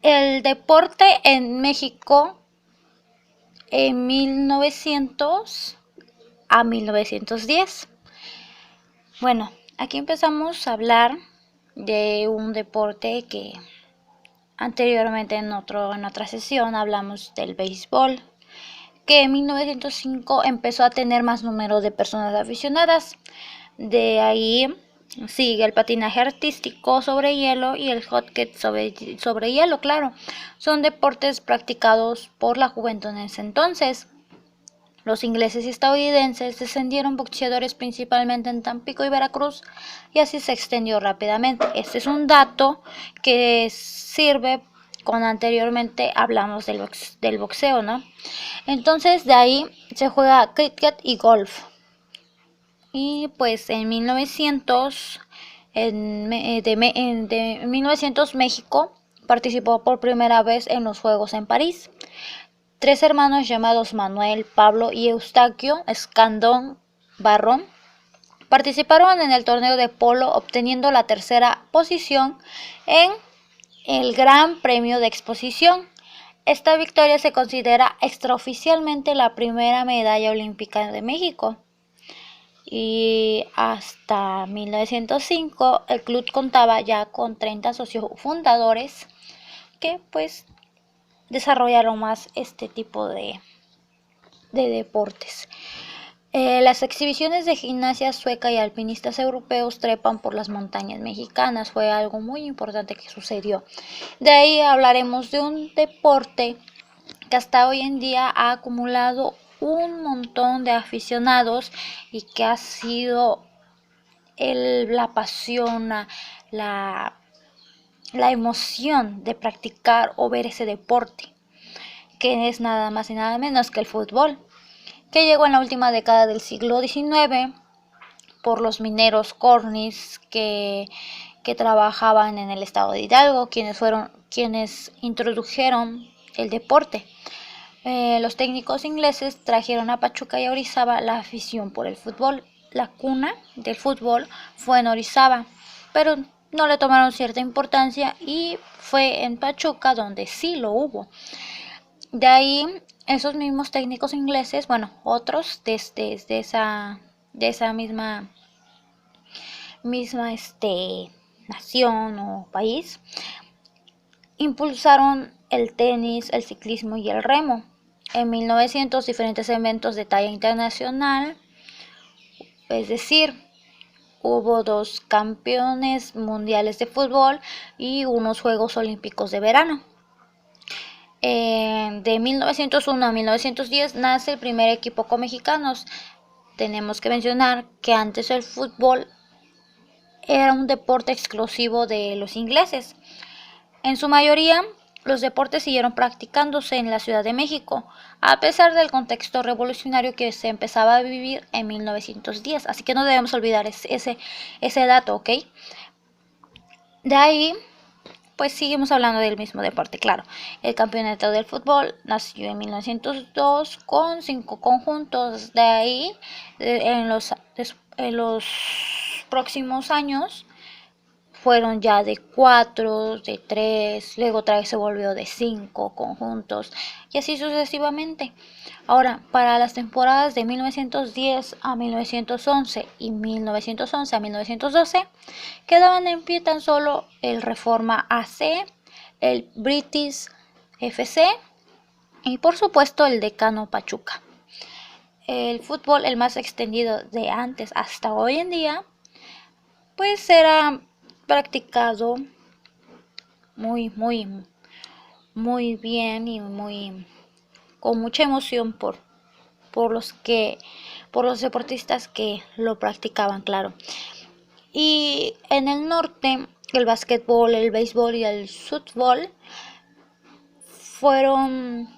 el deporte en México en 1900 a 1910. Bueno, aquí empezamos a hablar de un deporte que anteriormente en otra sesión hablamos del béisbol, que en 1905 empezó a tener más número de personas aficionadas. De ahí sigue el patinaje artístico sobre hielo y el hockey sobre hielo, claro. Son deportes practicados por la juventud en ese entonces. Los ingleses y estadounidenses descendieron boxeadores principalmente en Tampico y Veracruz y así se extendió rápidamente. Este es un dato que sirve cuando anteriormente hablamos del boxeo, ¿no? Entonces de ahí se juega cricket y golf. Y pues en 1900, de 1900 México participó por primera vez en los Juegos en París. Tres hermanos llamados Manuel, Pablo y Eustaquio Escandón Barrón participaron en el torneo de polo, obteniendo la tercera posición en el Gran Premio de Exposición. Esta victoria se considera extraoficialmente la primera medalla olímpica de México. Y hasta 1905 el club contaba ya con 30 socios fundadores que pues desarrollaron más este tipo de deportes. Las exhibiciones de gimnasia sueca y alpinistas europeos trepan por las montañas mexicanas. Fue algo muy importante que sucedió. De ahí hablaremos de un deporte que hasta hoy en día ha acumulado un montón de aficionados y que ha sido la pasión, la emoción de practicar o ver ese deporte, que es nada más y nada menos que el fútbol, que llegó en la última década del siglo XIX por los mineros cornis que trabajaban en el estado de Hidalgo, quienes introdujeron el deporte. Los técnicos ingleses trajeron a Pachuca y a Orizaba la afición por el fútbol. La cuna del fútbol fue en Orizaba, pero no le tomaron cierta importancia y fue en Pachuca donde sí lo hubo. De ahí esos mismos técnicos ingleses, bueno, otros desde esa misma nación o país, impulsaron el tenis, el ciclismo y el remo. En 1900 diferentes eventos de talla internacional, es decir, hubo 2 campeones mundiales de fútbol y unos Juegos Olímpicos de verano. De 1901 a 1910 nace el primer equipo con mexicanos. Tenemos que mencionar que antes el fútbol era un deporte exclusivo de los ingleses. En su mayoría, los deportes siguieron practicándose en la Ciudad de México, a pesar del contexto revolucionario que se empezaba a vivir en 1910. Así que no debemos olvidar ese dato, ¿ok? De ahí, pues seguimos hablando del mismo deporte, claro. El campeonato del fútbol nació en 1902 con 5 conjuntos. De ahí, en los próximos años, fueron ya de 4, de 3, luego otra vez se volvió de 5 conjuntos y así sucesivamente. Ahora, para las temporadas de 1910 a 1911 y 1911 a 1912 quedaban en pie tan solo el Reforma AC, el British FC y por supuesto el Decano Pachuca. El fútbol, el más extendido de antes hasta hoy en día, pues era practicado muy bien y con mucha emoción por los deportistas que lo practicaban, claro. Y en el norte, el básquetbol, el béisbol y el fútbol fueron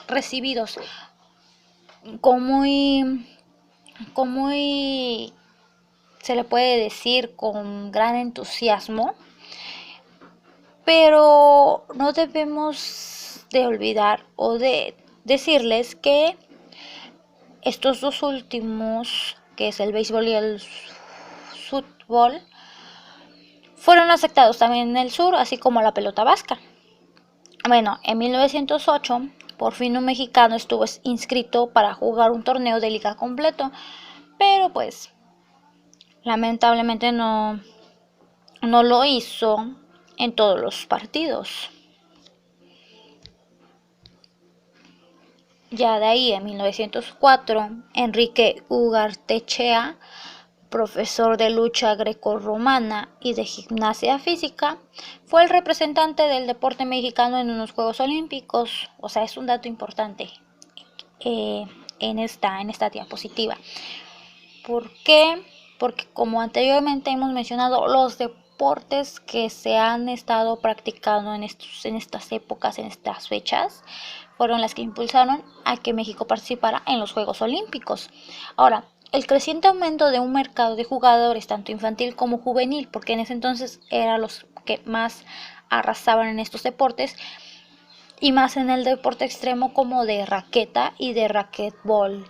recibidos con muy se le puede decir con gran entusiasmo, pero no debemos de olvidar o de decirles que estos dos últimos, que es el béisbol y el fútbol, fueron aceptados también en el sur, así como la pelota vasca. Bueno, en 1908, por fin un mexicano estuvo inscrito para jugar un torneo de liga completo, pero pues lamentablemente no lo hizo en todos los partidos. Ya de ahí, en 1904, Enrique Ugartechea, profesor de lucha grecorromana y de gimnasia física, fue el representante del deporte mexicano en unos Juegos Olímpicos. O sea, es un dato importante en esta diapositiva. ¿Por qué? Porque como anteriormente hemos mencionado, los deportes que se han estado practicando en estas épocas, en estas fechas, fueron las que impulsaron a que México participara en los Juegos Olímpicos. Ahora, el creciente aumento de un mercado de jugadores, tanto infantil como juvenil, porque en ese entonces eran los que más arrasaban en estos deportes, y más en el deporte extremo como de raqueta y de raquetbol.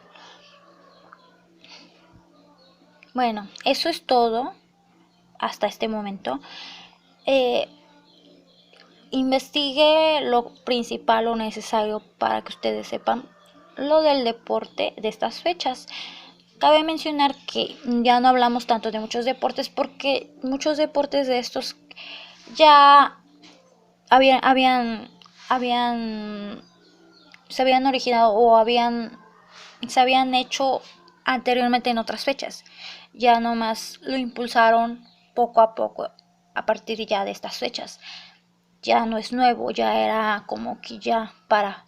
Bueno, eso es todo hasta este momento. Investigué lo principal o necesario para que ustedes sepan lo del deporte de estas fechas. Cabe mencionar que ya no hablamos tanto de muchos deportes porque muchos deportes de estos ya se habían originado o se habían hecho anteriormente en otras fechas. Ya nomás lo impulsaron poco a poco a partir ya de estas fechas. Ya no es nuevo, ya era como que ya para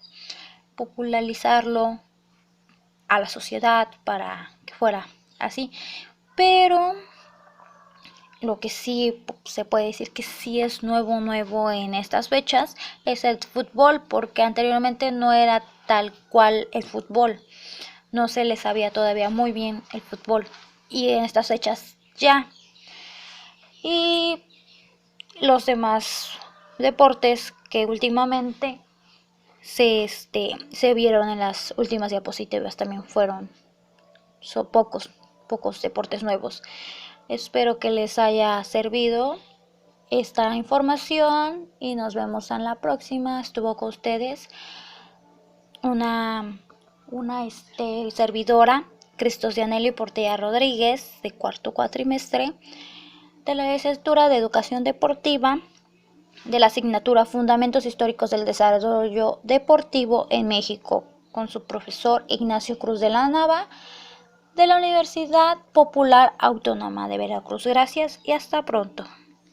popularizarlo a la sociedad, para que fuera así. Pero lo que sí se puede decir que sí es nuevo en estas fechas es el fútbol, porque anteriormente no era tal cual el fútbol, no se le sabía todavía muy bien el fútbol, y en estas fechas ya. Y los demás deportes que últimamente se vieron en las últimas diapositivas también son pocos deportes nuevos. Espero que les haya servido esta información y nos vemos en la próxima. Estuvo con ustedes una servidora, Cristos Dianelli Portilla Rodríguez, de cuarto cuatrimestre de la licenciatura de Educación Deportiva de la asignatura Fundamentos Históricos del Desarrollo Deportivo en México, con su profesor Ignacio Cruz de la Nava, de la Universidad Popular Autónoma de Veracruz. Gracias y hasta pronto.